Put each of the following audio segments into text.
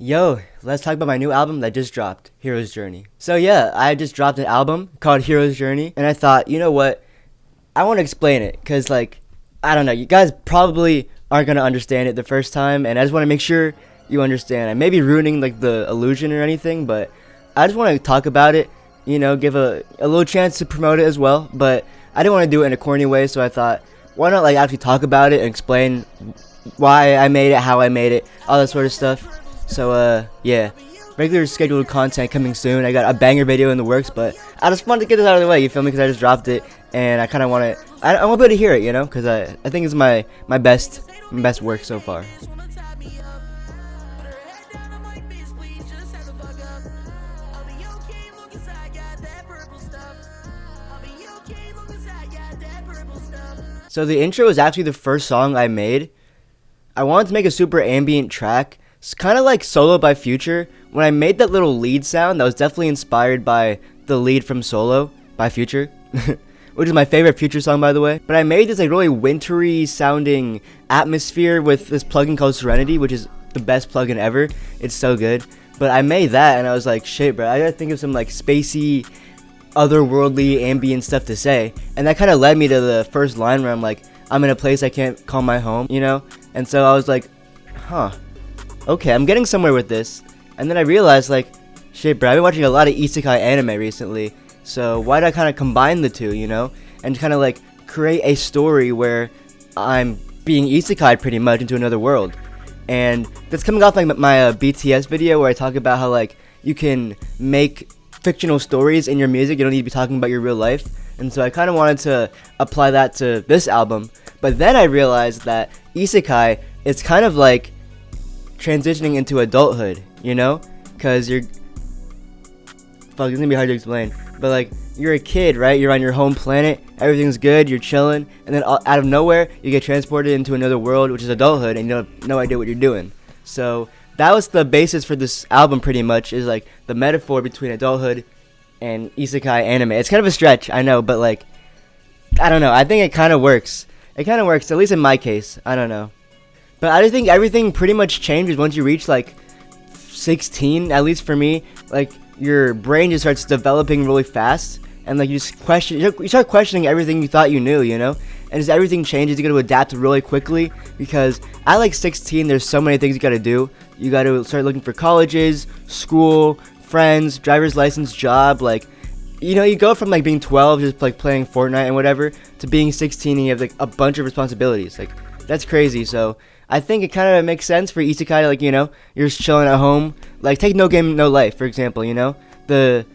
Yo, let's talk about my new album that just dropped, Hero's Journey. So yeah, I just dropped an album called Hero's Journey, and I thought, you know what? I want to explain it, cause I don't know, you guys probably aren't gonna understand it the first time, and I just want to make sure you understand. I may be ruining the illusion or anything, but I just want to talk about it, give a little chance to promote it as well, but I didn't want to do it in a corny way, so I thought, why not actually talk about it and explain why I made it, how I made it, all that sort of stuff. So, yeah, regular scheduled content coming soon. I got a banger video in the works, but I just wanted to get this out of the way, you feel me? Because I just dropped it, and I kind of want to, I want people to hear it, because I think it's my best work so far. So the intro is actually the first song I made. I wanted to make a super ambient track. It's kind of like Solo by Future. When I made that little lead sound, that was definitely inspired by the lead from Solo by Future, which is my favorite Future song, by the way. But I made this really wintry sounding atmosphere with this plugin called Serenity, which is the best plugin ever. It's so good. But I made that and I was like, shit, bro, I gotta think of some spacey, otherworldly, ambient stuff to say. And that kind of led me to the first line where I'm like, I'm in a place I can't call my home, And so I was like, huh. Okay, I'm getting somewhere with this. And then I realized, shit, bro, I've been watching a lot of isekai anime recently. So why did I kind of combine the two, And kind of create a story where I'm being isekai pretty much into another world. And that's coming off my BTS video where I talk about how you can make fictional stories in your music. You don't need to be talking about your real life. And so I kind of wanted to apply that to this album. But then I realized that isekai is kind of like transitioning into adulthood, because it's gonna be hard to explain, but you're a kid, right? You're on your home planet, everything's good, you're chilling, and then out of nowhere you get transported into another world, which is adulthood, and you have no idea what you're doing. So that was the basis for this album, pretty much, is the metaphor between adulthood and isekai anime. It's kind of a stretch, I know, but I don't know, I think it kind of works, at least in my case. I don't know. But I just think everything pretty much changes once you reach 16, at least for me. Your brain just starts developing really fast, and you start questioning everything you thought you knew, And as everything changes, you got to adapt really quickly, because at 16, there's so many things you got to do. You got to start looking for colleges, school, friends, driver's license, job. You go from being 12, just playing Fortnite and whatever, to being 16 and you have a bunch of responsibilities. That's crazy. So I think it kind of makes sense for isekai you're just chilling at home. Take No Game No Life, for example, the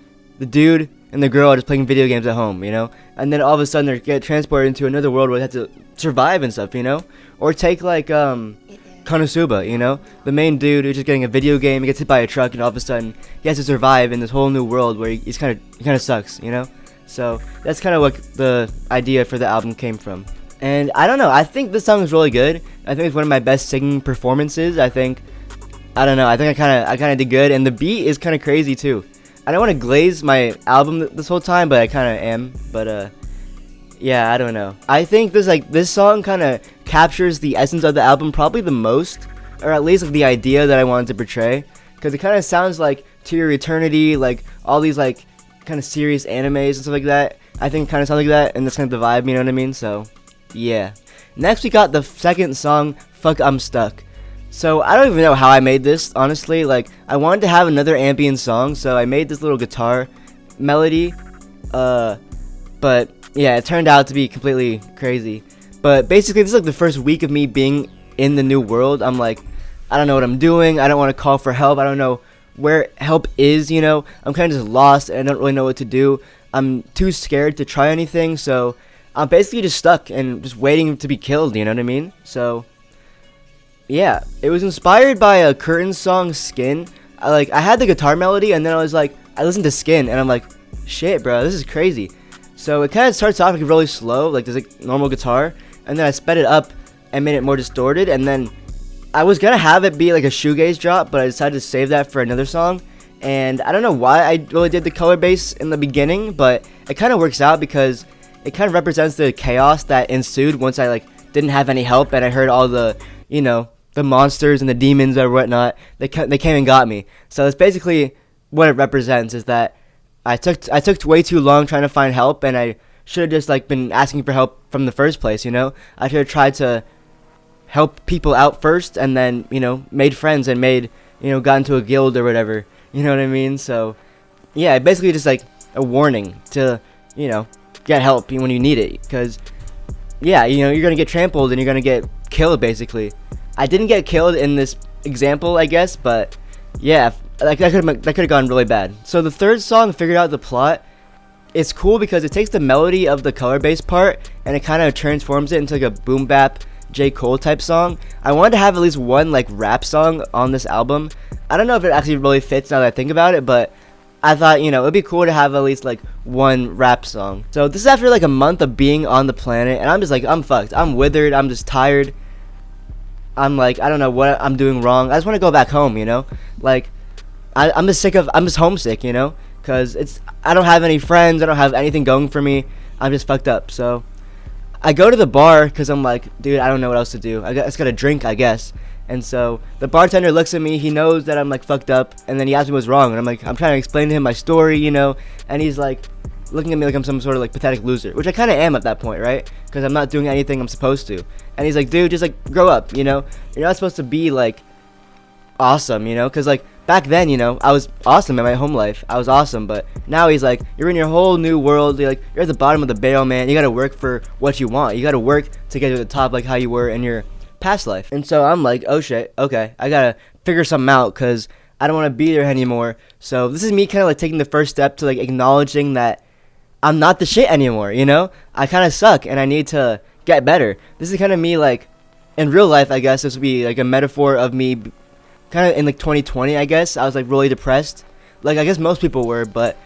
dude and the girl are just playing video games at home, and then all of a sudden they get transported into another world where they have to survive and stuff, or take Konosuba, the main dude who's just getting a video game, he gets hit by a truck, and all of a sudden he has to survive in this whole new world where he kind of sucks, So that's kind of what the idea for the album came from. And I don't know, I think this song is really good. I think it's one of my best singing performances. I think I kind of did good, and the beat is kind of crazy too. I don't want to glaze my album this whole time, but I kind of am. But yeah, I don't know. I think this song kind of captures the essence of the album probably the most, or at least the idea that I wanted to portray, because it kind of sounds like To Your Eternity, all these kind of serious animes and stuff like that. I think it kind of sounds like that, and that's kind of the vibe, you know what I mean? So yeah. Next we got the second song, Fuck I'm Stuck. So I don't even know how I made this, honestly. I wanted to have another ambient song, so I made this little guitar melody. But yeah, it turned out to be completely crazy. But basically, this is the first week of me being in the new world. I'm I don't know what I'm doing. I don't want to call for help. I don't know where help is, I'm kind of just lost and I don't really know what to do. I'm too scared to try anything, so I'm basically just stuck and just waiting to be killed, you know what I mean? So yeah, it was inspired by a Curtain song, Skin. I had the guitar melody, and then I listened to Skin, and I'm shit, bro, this is crazy. So it kind of starts off really slow, there's normal guitar, and then I sped it up and made it more distorted, and then I was gonna have it be a shoegaze drop, but I decided to save that for another song. And I don't know why I really did the color bass in the beginning, but it kind of works out because it kind of represents the chaos that ensued once I didn't have any help and I heard all the the monsters and the demons or whatnot, they came and got me. So it's basically what it represents is that I took way too long trying to find help, and I should have just like been asking for help from the first place. I should have tried to help people out first, and then made friends and got into a guild or whatever. You know what I mean? So yeah, basically just like a warning to get help when you need it, because yeah, you're gonna get trampled and you're gonna get killed basically. I didn't get killed in this example, I guess, but yeah, like that could have gone really bad. So the third song, Figured Out the Plot, it's cool because it takes the melody of the color bass part and it kind of transforms it into like a boom bap J. Cole type song. I wanted to have at least one like rap song on this album. I don't know if it actually really fits now that I think about it, but I thought, it'd be cool to have at least like one rap song. So this is after like a month of being on the planet, and I'm just like, I'm fucked. I'm withered. I'm just tired. I'm like, I don't know what I'm doing wrong. I just want to go back home, Like, I'm just homesick, Because I don't have any friends. I don't have anything going for me. I'm just fucked up. So I go to the bar because I'm like, dude, I don't know what else to do. I just got to drink, I guess. And so the bartender looks at me. He knows that I'm like fucked up, and then he asks me what's wrong, and I'm like, I'm trying to explain to him my story, and he's like looking at me like I'm some sort of like pathetic loser, which I kind of am at that point, right? Because I'm not doing anything I'm supposed to. And he's like, dude, just like grow up, you're not supposed to be like awesome, because like back then, I was awesome in my home life. I was awesome, but now he's like, you're in your whole new world. You're at the bottom of the barrel, man. You gotta work for what you want. You gotta work to get to the top, like how you were in your past life. And so I'm like, oh shit, okay, I gotta figure something out because I don't want to be there anymore. So this is me kind of like taking the first step to like acknowledging that I'm not the shit anymore. I kind of suck and I need to get better. This is kind of me like in real life. I guess this would be like a metaphor of me kind of in like 2020. I guess I was like really depressed, like I guess most people were, but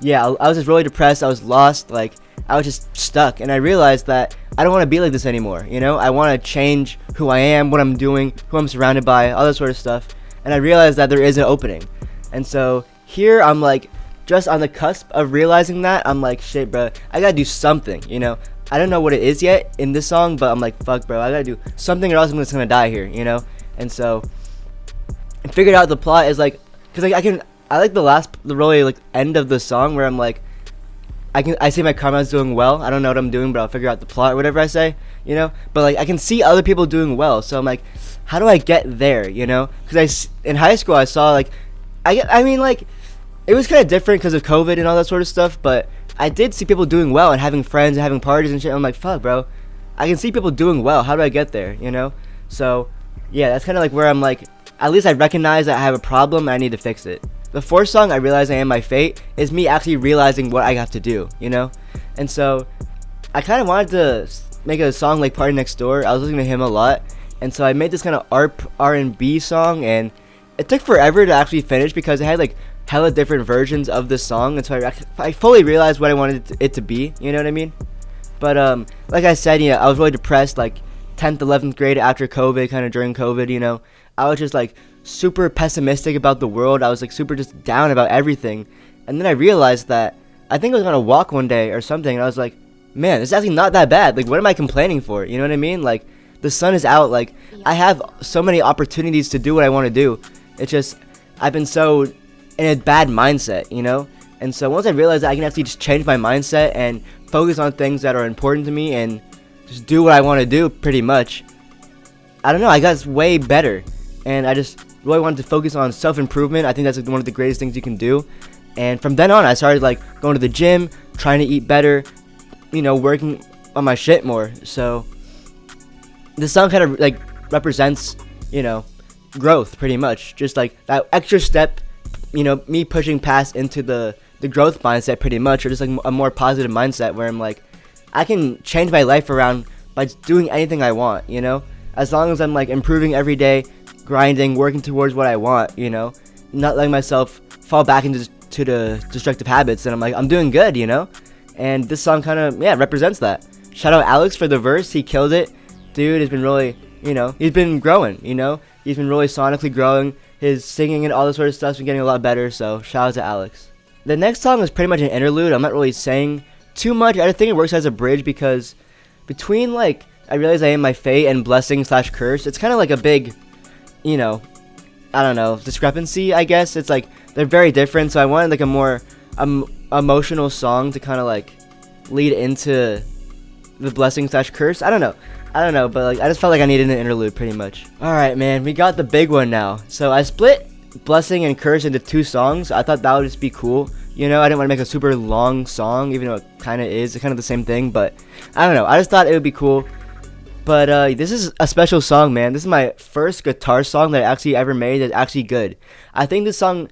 yeah, I was just really depressed. I was lost, like I was just stuck, and I realized that I don't want to be like this anymore. I want to change who I am, what I'm doing, who I'm surrounded by, all that sort of stuff. And I realized that there is an opening. And so here I'm like just on the cusp of realizing that. I'm like, shit, bro, I gotta do something. I don't know what it is yet in this song, but I'm like, fuck, bro, I gotta do something or else I'm just gonna die here. And so I figured out the plot is like, because like I like the really like end of the song where I'm like, I see my comrades doing well. I don't know what I'm doing, but I'll figure out the plot or whatever I say, But like I can see other people doing well, so I'm like, how do I get there, Because in high school I saw like, I mean like, it was kind of different because of COVID and all that sort of stuff, but I did see people doing well and having friends and having parties and shit. I'm like, fuck, bro, I can see people doing well. How do I get there, So yeah, that's kind of like where I'm like, at least I recognize that I have a problem and I need to fix it. The fourth song, I Realize I Am My Fate, is me actually realizing what I have to do, And so I kind of wanted to make a song like Party Next Door. I was listening to him a lot, and so I made this kind of R&B song, and it took forever to actually finish because it had like hella different versions of the song, and so I fully realized what I wanted it to be, you know what I mean? But like I said, I was really depressed like 10th, 11th grade after COVID, kind of during COVID, I was just like super pessimistic about the world. I was like super just down about everything. And then I realized that I think I was on a walk one day or something, and I was like, man, this is actually not that bad. Like, what am I complaining for? You know what I mean? Like, the sun is out. Like, I have so many opportunities to do what I want to do. It's just, I've been so in a bad mindset, And so once I realized that I can actually just change my mindset and focus on things that are important to me and just do what I want to do pretty much, I don't know, I got way better. And I just really wanted to focus on self-improvement. I think that's like one of the greatest things you can do. And from then on, I started like going to the gym, trying to eat better, working on my shit more. So this song kind of like represents, growth pretty much. Just like that extra step, me pushing past into the growth mindset pretty much, or just like a more positive mindset where I'm like, I can change my life around by doing anything I want, as long as I'm like improving every day, grinding, working towards what I want, not letting myself fall back into the destructive habits, and I'm like, I'm doing good, and this song kind of, represents that. Shout out Alex for the verse, he killed it. Dude has been really, he's been growing, he's been really sonically growing, his singing and all this sort of stuff's been getting a lot better, so shout out to Alex. The next song is pretty much an interlude. I'm not really saying too much. I think it works as a bridge because between like I Realize I Am My Fate and Blessing / Curse, it's kind of like a big you know, I don't know, discrepancy, I guess. It's like they're very different, so I wanted like a more emotional song to kind of like lead into the blessing slash curse. I don't know, but like I just felt like I needed an interlude pretty much. Alright, man, we got the big one now. So I split blessing and curse into 2 songs. I thought that would just be cool. You know, I didn't want to make a super long song, even though it kind of is. It's kind of the same thing, but I don't know. I just thought it would be cool. But this is a special song, man. This is my first guitar song that I actually ever made that's actually good. I think this song,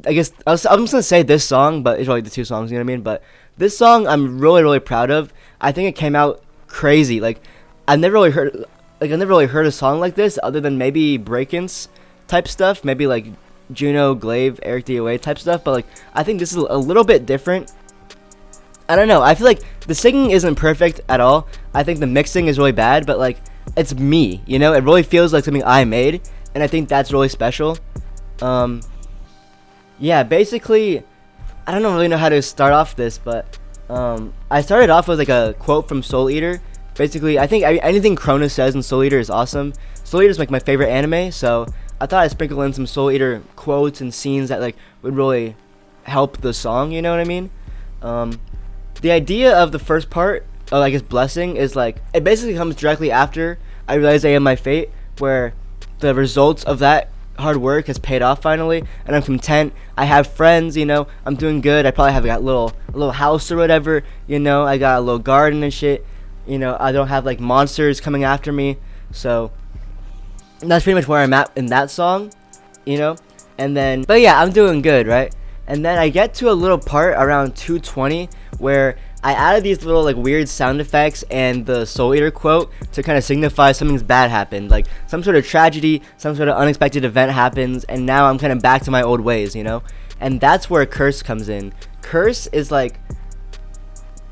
I guess, I'm just going to say this song, but it's really the 2 songs, you know what I mean? But this song I'm really, really proud of. I think it came out crazy. Like, I never really heard a song like this other than maybe Breakins type stuff. Maybe like Juno, Glaive, Eric DOA type stuff, but like I think this is a little bit different. I don't know, I feel like the singing isn't perfect at all. I think the mixing is really bad, but like it's me, you know, it really feels like something I made, and I think that's really special. Yeah, basically I don't really know how to start off this, but I started off with like a quote from Soul Eater. Basically, I think anything Cronus says in Soul Eater is awesome. Soul Eater is like my favorite anime, so I thought I'd sprinkle in some Soul Eater quotes and scenes that like would really help the song, you know what I mean? The idea of the first part of, I guess, Blessing is like, it basically comes directly after I realized I am my fate, where the results of that hard work has paid off finally, and I'm content. I have friends, you know, I'm doing good. I probably have got a little house or whatever, you know, I got a little garden and shit, you know, I don't have like monsters coming after me, so that's pretty much where I'm at in that song, you know. And then, but yeah, I'm doing good, right? And then I get to a little part around 2:20 where I added these little like weird sound effects and the Soul Eater quote to kind of signify something's bad happened, like some sort of tragedy, some sort of unexpected event happens, and now I'm kind of back to my old ways, you know. And that's where curse comes in. Curse is like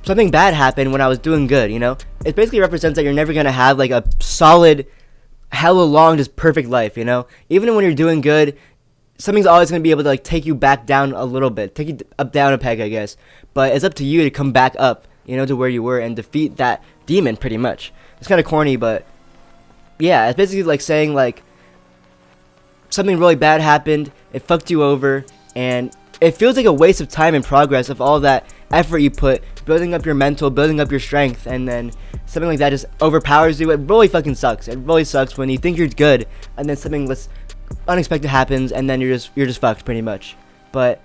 something bad happened when I was doing good, you know. It basically represents that you're never gonna have like a solid hella long just perfect life, you know. Even when you're doing good, something's always going to be able to like take you back down a little bit, take you up down a peg, I guess, but it's up to you to come back up, you know, to where you were and defeat that demon pretty much. It's kind of corny, but yeah, it's basically like saying like something really bad happened, it fucked you over, and it feels like a waste of time and progress of all that effort you put building up your mental, building up your strength, and then something like that just overpowers you. It really fucking sucks. It really sucks when you think you're good and then something unexpected happens and then you're just fucked pretty much. But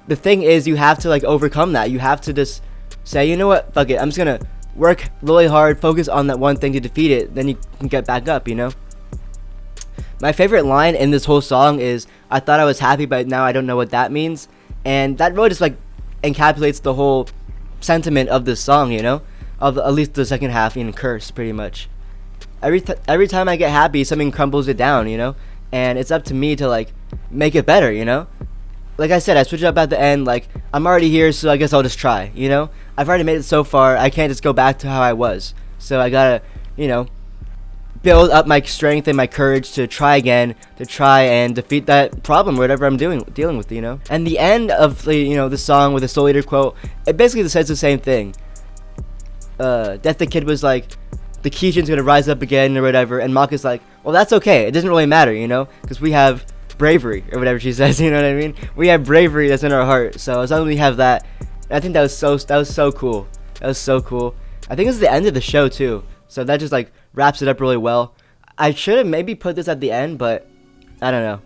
the thing is, you have to like overcome that. You have to just say, you know what, fuck it, I'm just gonna work really hard, focus on that one thing to defeat it, then you can get back up, you know. My favorite line in this whole song is, I thought I was happy but now I don't know what that means. And that really just like encapsulates the whole sentiment of this song, you know, of at least the second half in Curse pretty much. Every time I get happy, something crumbles it down, you know, and it's up to me to like make it better, you know. Like I said, I switch it up at the end, like I'm already here, so I guess I'll just try, you know. I've already made it so far, I can't just go back to how I was, so I gotta, you know, build up my strength and my courage to try again, to try and defeat that problem, whatever I'm dealing with, you know. And the end of the, you know, the song with the Soul Eater quote, it basically says the same thing. Death the Kid was like, the Kishin's gonna rise up again or whatever, and Maka's like, well, that's okay, it doesn't really matter, you know, because we have bravery or whatever she says, you know what I mean. We have bravery that's in our heart, so as long as we have that, I think that was so cool. That was so cool. I think it's the end of the show too, so that just like wraps it up really well. I should have maybe put this at the end, but I don't know.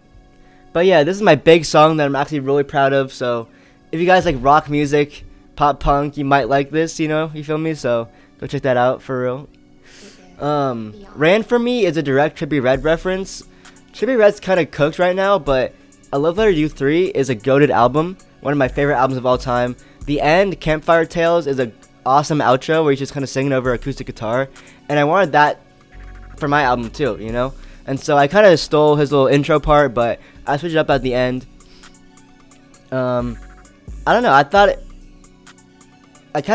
But yeah, this is my big song that I'm actually really proud of, so if you guys like rock music, pop punk, you might like this, you know, you feel me? So go check that out for real. Ran For Me is a direct Trippie Redd reference. Trippie Redd's kind of cooked right now, but A Love Letter to You 3 is a goated album, one of my favorite albums of all time. The end, Campfire Tales, is a awesome outro where he's just kind of singing over acoustic guitar, and I wanted that for my album too, you know. And so I kind of stole his little intro part, but I switched it up at the end. I don't know, I kind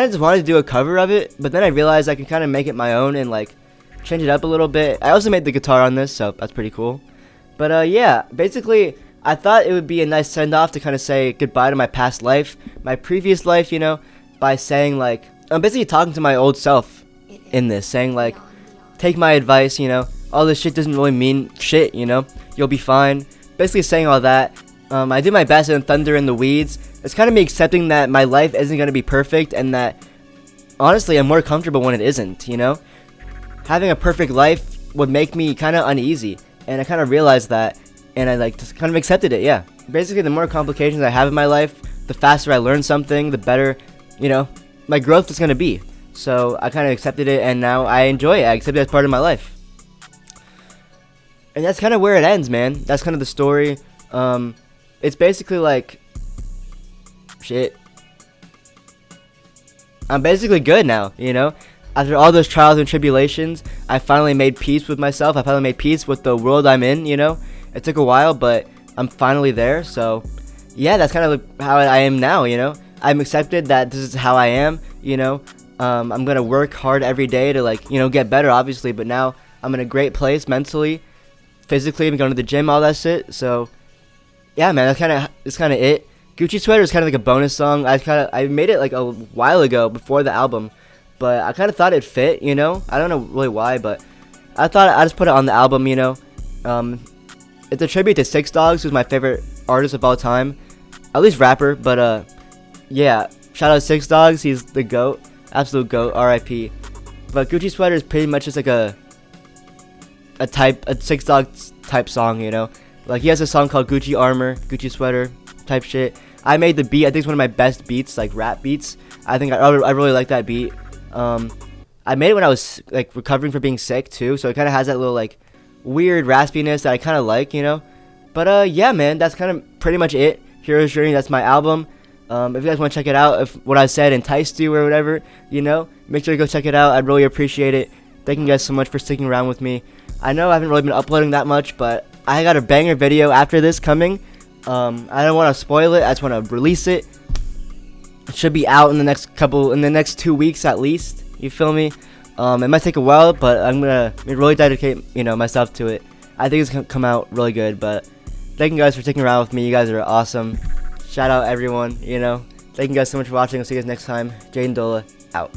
of just wanted to do a cover of it, but then I realized I can kind of make it my own and like change it up a little bit. I also made the guitar on this, so that's pretty cool. But yeah, basically I thought it would be a nice send-off to kind of say goodbye to my past life, my previous life, you know, by saying like, I'm basically talking to my old self in this, saying like, take my advice, you know, all this shit doesn't really mean shit, you know? You'll be fine. Basically saying all that. I do my best in Thunder in the Weeds. It's kind of me accepting that my life isn't going to be perfect, and that, honestly, I'm more comfortable when it isn't, you know? Having a perfect life would make me kind of uneasy, and I kind of realized that, and I like just kind of accepted it, yeah. Basically, the more complications I have in my life, the faster I learn something, the better, you know, my growth is going to be. So I kind of accepted it, and now I enjoy it. I accept it as part of my life. And that's kind of where it ends, man. That's kind of the story. It's basically like, shit. I'm basically good now, you know? After all those trials and tribulations, I finally made peace with myself. I finally made peace with the world I'm in, you know? It took a while, but I'm finally there. So, yeah, that's kind of how I am now, you know? I'm accepted that this is how I am, you know? I'm going to work hard every day to, like, you know, get better, obviously. But now I'm in a great place mentally, physically. I'm going to the gym, all that shit. So, yeah, man, that's kind of it. Gucci Sweater is kind of like a bonus song. I made it like a while ago before the album, but I kind of thought it fit, you know? I don't know really why, but I thought I just put it on the album, you know? It's a tribute to Six Dogs, who's my favorite artist of all time. At least rapper, but yeah, shout out Six Dogs, he's the GOAT, absolute GOAT, R.I.P. But Gucci Sweater is pretty much just like a Six Dogs type song, you know? Like, he has a song called Gucci Armor, Gucci Sweater type shit. I made the beat. I think it's one of my best beats, like rap beats. I think I really like that beat. I made it when I was like recovering from being sick too, so it kind of has that little like weird raspiness that I kind of like, you know. But yeah, man, that's kind of pretty much it. Hero's Journey, that's my album. If you guys want to check it out, if what I said enticed you or whatever, you know, make sure to go check it out. I'd really appreciate it. Thank you guys so much for sticking around with me. I know I haven't really been uploading that much, but I got a banger video after this coming. I don't want to spoil it. I just want to release it. It should be out in the next 2 weeks at least. You feel me? It might take a while, but I'm gonna really dedicate, you know, myself to it. I think it's gonna come out really good. But thank you guys for sticking around with me. You guys are awesome. Shout out everyone. You know, thank you guys so much for watching. I'll see you guys next time. Jaden Dola out.